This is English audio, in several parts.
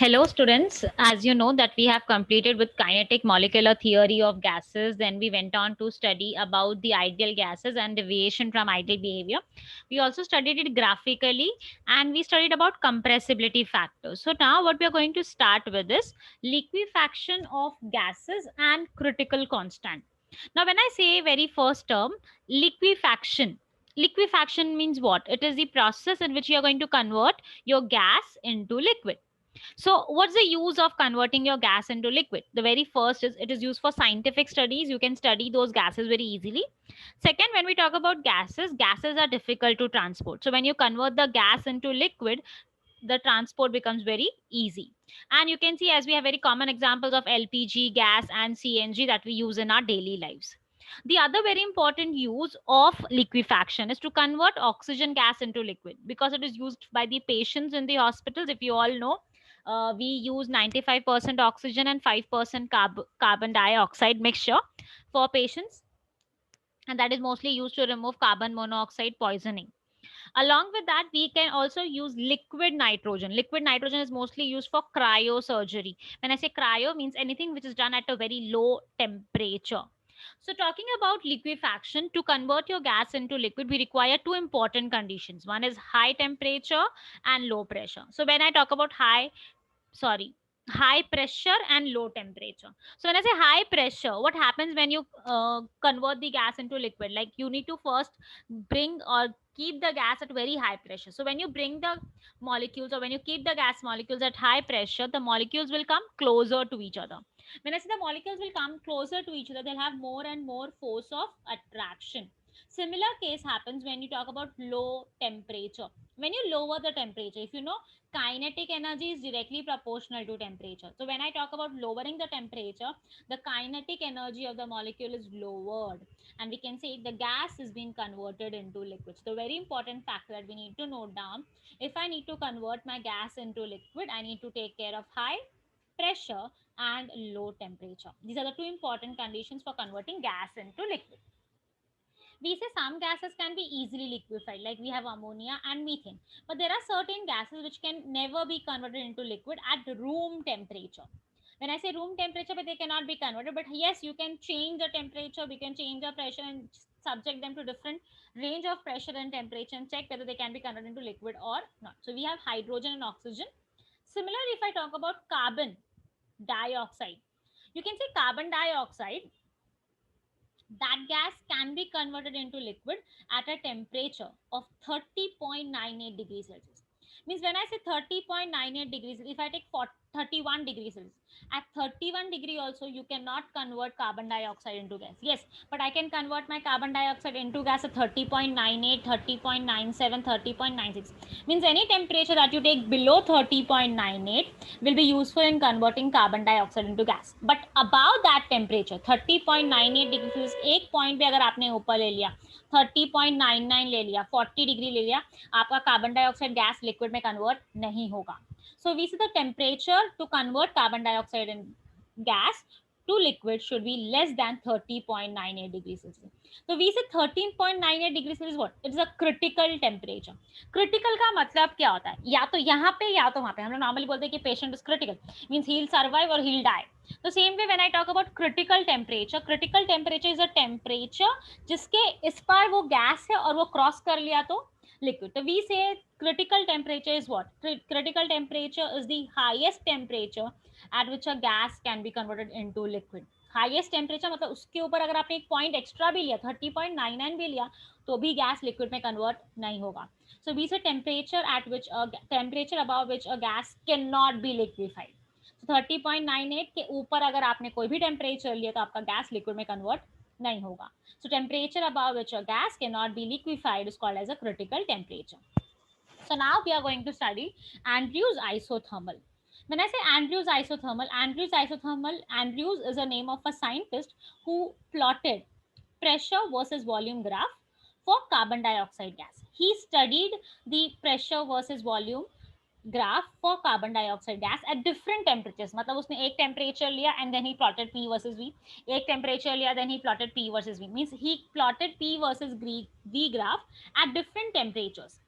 Hello students, as you know that we have completed with kinetic molecular theory of gases, then we went on to study about the ideal gases and deviation from ideal behavior. We also studied it graphically and we studied about compressibility factors. So now what we are going to start with is liquefaction of gases and critical constant. Now when I say very first term, liquefaction means what? It is the process in which you are going to convert your gas into liquid. So, what's the use of converting your gas into liquid? The very first is it is used for scientific studies. You can study those gases very easily. Second, when we talk about gases, gases are difficult to transport. So, when you convert the gas into liquid, the transport becomes very easy. And you can see, as we have very common examples of LPG, gas, and CNG that we use in our daily lives. The other very important use of liquefaction is to convert oxygen gas into liquid because it is used by the patients in the hospitals. If you all know, we use 95% oxygen and 5% carbon dioxide mixture for patients, and that is mostly used to remove carbon monoxide poisoning. Along with that, we can also use liquid nitrogen. Liquid nitrogen is mostly used for cryosurgery. When I say cryo, means anything which is done at a very low temperature. So, talking about liquefaction, to convert your gas into liquid, we require two important conditions. One is high temperature and low pressure. So, when I talk about sorry high pressure and low temperature. So when I say high pressure, what happens when you convert the gas into liquid? Like, you need to first bring or keep the gas at very high pressure. So when you bring the molecules, or when you keep the gas molecules at high pressure, the molecules will come closer to each other. When I say the molecules will come closer to each other, they'll have more and more force of attraction. Similar case happens when you talk about low temperature. When you lower the temperature, if you know, kinetic energy is directly proportional to temperature. So when I talk about lowering the temperature, the kinetic energy of the molecule is lowered, and we can say the gas is being converted into liquid. So the very important factor that we need to note down: if I need to convert my gas into liquid, I need to take care of high pressure and low temperature. These are the two important conditions for converting gas into liquid. We say some gases can be easily liquefied, like we have ammonia and methane, but there are certain gases which can never be converted into liquid at room temperature. When I say room temperature, but they cannot be converted, but yes, you can change the temperature, we can change the pressure and subject them to different range of pressure and temperature and check whether they can be converted into liquid or not. So we have hydrogen and oxygen. Similarly, if I talk about carbon dioxide, you can say carbon dioxide, that gas can be converted into liquid at a temperature of 30.98 degrees Celsius. Means when I say 30.98 degrees, if I take 31 degrees Celsius, at 31 degree also you cannot convert carbon dioxide into gas. Yes, but I can convert my carbon dioxide into gas at 30.98, 30.97, 30.96. Means any temperature that you take below 30.98 will be useful in converting carbon dioxide into gas. But above that temperature 30.98 degree Celsius, एक point भी अगर आपने ऊपर ले लिया, 30.99 ले लिया, 40 degree ले लिया, आपका कार्बन डाइऑक्साइड गैस लिक्विड में कन्वर्ट नहीं होगा. So we see the temperature to convert carbon dioxide in gas to liquid should be less than 30.98 degrees Celsius. So we say 13.98 degrees Celsius what? It is a critical temperature. Critical का मतलब क्या होता है? या तो यहाँ पे या तो वहां पे. हम लोग नॉर्मली बोलते हैं कि patient is critical, means he will survive और ही विल डाई. तो same way when I talk about critical temperature is a temperature जिसके इस पार वो गैस है और वो क्रॉस कर लिया तो liquid. So we say critical temperature is what? Critical temperature is the highest temperature at which a gas can be converted into liquid. Highest temperature मतलब उसके ऊपर अगर आपने एक पॉइंट एक्स्ट्रा भी लिया, 30.99 भी लिया, तो भी गैस लिक्विड में कन्वर्ट नहीं होगा. So we say temperature at which temperature above which a gas cannot be liquefied. So 30.98 के ऊपर अगर आपने कोई भी टेम्परेचर लिया तो आपका गैस लिक्विड में कन्वर्ट नहीं होगा. So temperature above which a gas cannot be liquefied is called as a critical temperature. So now we are going to study Andrews isothermal. When I say Andrews is a name of a scientist who plotted pressure versus volume graph for carbon dioxide gas. He studied the pressure versus volume graph for carbon dioxide gas at different temperatures. मतलब उसने एक temperature लिया and then he plotted P versus V. एक temperature लिया then he plotted P versus V. Means he plotted P versus V graph at different temperatures.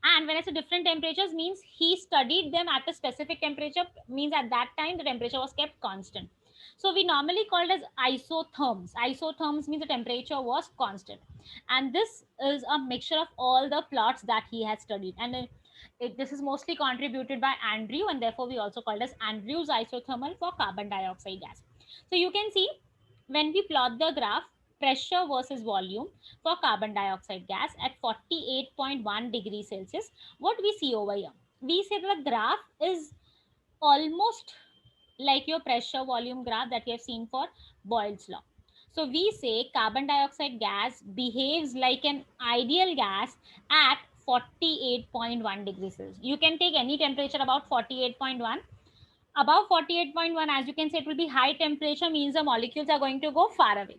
And when I say different temperatures, means he studied them at a specific temperature, means at that time the temperature was kept constant. So we normally call it as isotherms. Isotherms means the temperature was constant. And this is a mixture of all the plots that he has studied. And this is mostly contributed by Andrew, and therefore we also call it as Andrew's isothermal for carbon dioxide gas. So you can see when we plot the graph, pressure versus volume for carbon dioxide gas at 48.1 degrees Celsius, what we see over here? We say that the graph is almost like your pressure volume graph that we have seen for Boyle's law. So we say carbon dioxide gas behaves like an ideal gas at 48.1 degrees Celsius. You can take any temperature about 48.1. Above 48.1, as you can say, it will be high temperature, means the molecules are going to go far away.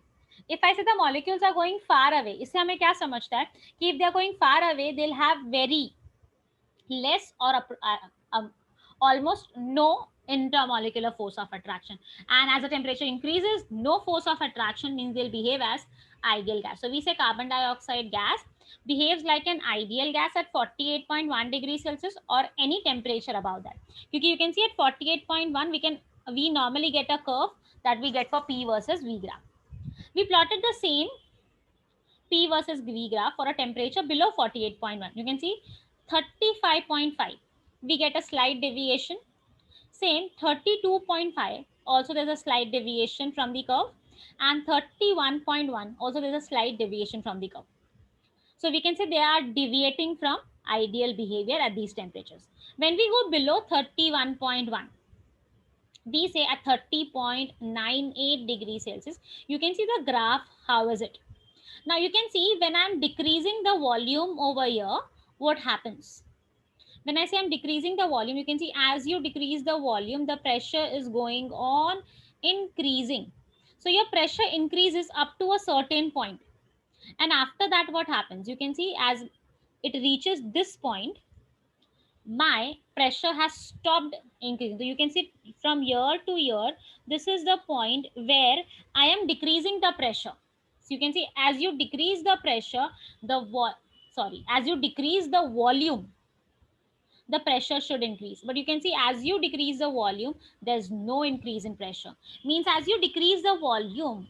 If I say the molecules are going far away, इससे हमें क्या समझता है कि if they are going far away, they'll have very less or almost no intermolecular force of attraction. And as the temperature increases, no force of attraction, means they'll behave as ideal gas. So we say carbon dioxide gas behaves like an ideal gas at 48.1 degrees Celsius or any temperature above that. Because you can see at 48.1, we normally get a curve that we get for P versus V graph. We plotted the same P versus V graph for a temperature below 48.1. You can see 35.5. We get a slight deviation. Same 32.5. Also, there's a slight deviation from the curve. And 31.1. Also, there's a slight deviation from the curve. So we can say they are deviating from ideal behavior at these temperatures. When we go below 31.1, we say at 30.98 degrees Celsius, you can see the graph. How is it? Now you can see when I'm decreasing the volume over here, what happens? When I say I'm decreasing the volume, you can see as you decrease the volume, the pressure is going on increasing. So your pressure increases up to a certain point. And after that, what happens? You can see as it reaches this point, my pressure has stopped increasing. So you can see from year to year, this is the point where I am decreasing the pressure. So you can see as you decrease the pressure, as you decrease the volume, the pressure should increase. But you can see as you decrease the volume, there's no increase in pressure. Means as you decrease the volume,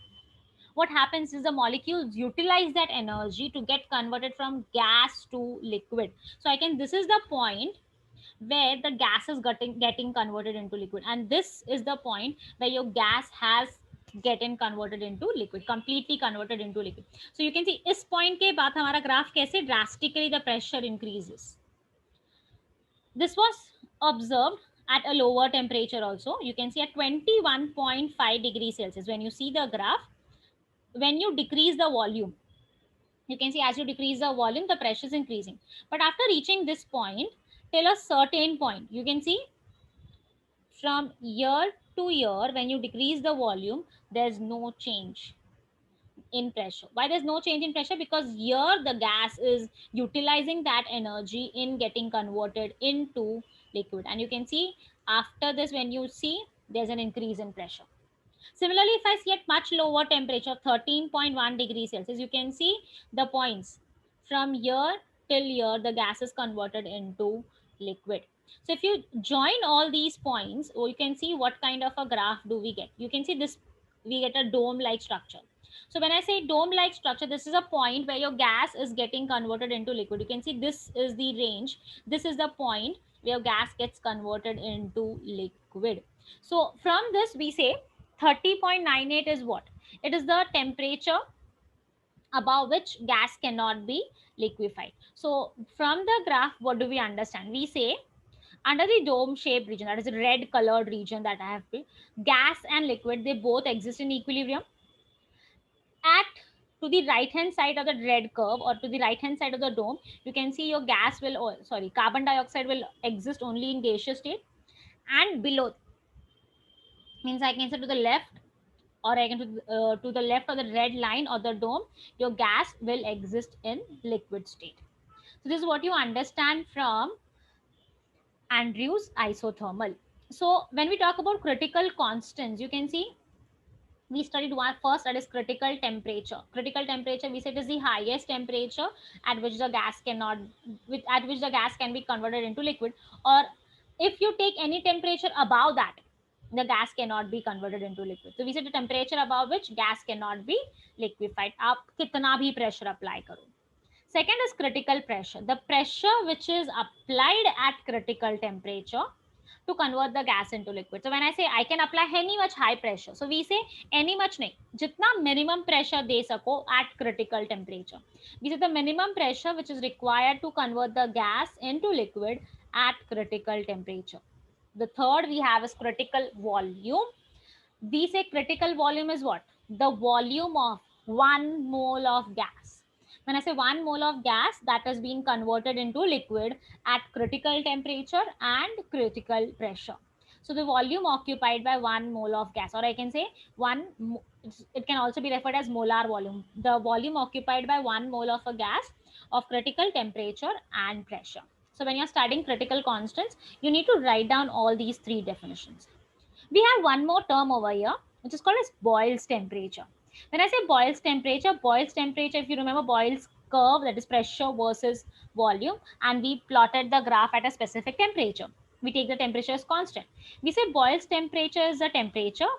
what happens is the molecules utilize that energy to get converted from gas to liquid. So this is the point where the gas is getting converted into liquid, and this is the point where your gas has getting converted into liquid, completely converted into liquid. So you can see इस point के बाद हमारा graph कैसे drastically the pressure increases. This was observed at a lower temperature also. You can see at 21.5 degrees Celsius. When you see the graph, when you decrease the volume, you can see as you decrease the volume, the pressure is increasing. But after reaching this point, till a certain point, you can see from year to year, when you decrease the volume, there's no change in pressure. Why there's no change in pressure? Because here the gas is utilizing that energy in getting converted into liquid. And you can see after this, when you see, there's an increase in pressure. Similarly, if I see at much lower temperature, 13.1 degrees Celsius, you can see the points from here till here, the gas is converted into liquid. So if you join all these points, you can see what kind of a graph do we get. You can see this, we get a dome-like structure. So when I say dome-like structure, this is a point where your gas is getting converted into liquid. You can see this is the range. This is the point where gas gets converted into liquid. So from this, we say 30.98 is what? It is the temperature above which gas cannot be liquefied. So from the graph, what do we understand? We say under the dome shaped region, that is the red colored region that I have built, gas and liquid, they both exist in equilibrium. At to the right hand side of the red curve, or to the right hand side of the dome, you can see your carbon dioxide will exist only in gaseous state. And below, means I can say to the left, or I can to the left of the red line or the dome, your gas will exist in liquid state. So this is what you understand from Andrew's isothermal. So when we talk about critical constants, you can see we studied one first, that is critical temperature. Critical temperature, we said, is the highest temperature at which the gas cannot, at which the gas can be converted into liquid, or if you take any temperature above that, the gas cannot be converted into liquid. So we said the temperature above which gas cannot be liquefied. आप कितना भी pressure apply करो. Second is critical pressure, the pressure which is applied at critical temperature to convert the gas into liquid. So when I say I can apply any much high pressure, so we say any much nahi, jitna minimum pressure de sako at critical temperature. We say the minimum pressure which is required to convert the gas into liquid at critical temperature. The third we have is critical volume. We say critical volume is what? The volume of 1 mole of gas. When I say 1 mole of gas that has been converted into liquid at critical temperature and critical pressure. So the volume occupied by 1 mole of gas, or I can say it can also be referred as molar volume. The volume occupied by 1 mole of a gas of critical temperature and pressure. So when you're studying critical constants, you need to write down all these three definitions. We have one more term over here, which is called as Boyle's temperature. When I say Boyle's temperature, if you remember Boyle's curve, that is pressure versus volume, and we plotted the graph at a specific temperature. We take the temperature as constant. We say Boyle's temperature is the temperature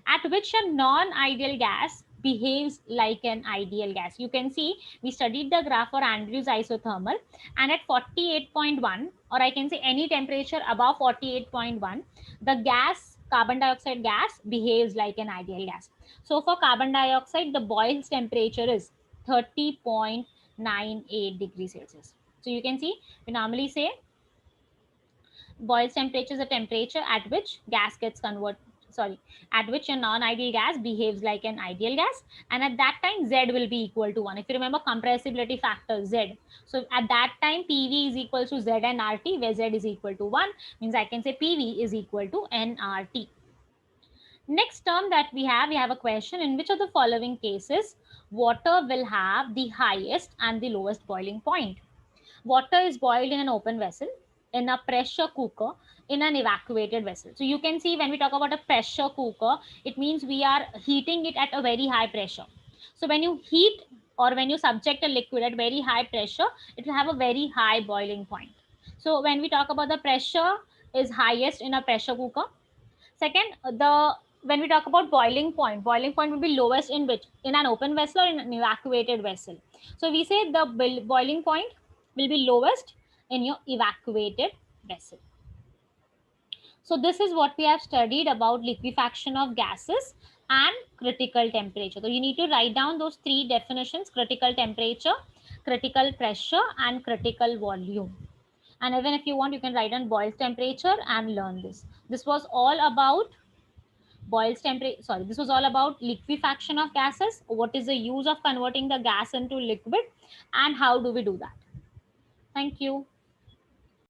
at which a non-ideal gas behaves like an ideal gas. You can see we studied the graph for Andrews isothermal, and at 48.1, or I can say any temperature above 48.1, the gas, carbon dioxide gas, behaves like an ideal gas. So for carbon dioxide, the Boyle's temperature is 30.98 degrees Celsius. So you can see we normally say Boyle's temperature is a temperature at which gas gets converted, at which a non-ideal gas behaves like an ideal gas, and at that time Z will be equal to 1. If you remember compressibility factor Z, so at that time PV is equal to Z and RT, where Z is equal to 1, means I can say PV is equal to nRT. Next term that we have a question: in which of the following cases water will have the highest and the lowest boiling point? Water is boiled in an open vessel, in a pressure cooker, in an evacuated vessel. So you can see when we talk about a pressure cooker, it means we are heating it at a very high pressure. So when you heat or when you subject a liquid at very high pressure, it will have a very high boiling point. So when we talk about the pressure is highest in a pressure cooker. Second, when we talk about boiling point will be lowest in which? In an open vessel or in an evacuated vessel. So we say the boiling point will be lowest in your evacuated vessel. So this is what we have studied about liquefaction of gases and critical temperature. So you need to write down those three definitions: critical temperature, critical pressure, and critical volume. And even if you want, you can write down Boyle's temperature and learn this. This was all about this was all about liquefaction of gases. What is the use of converting the gas into liquid, and how do we do that? Thank you.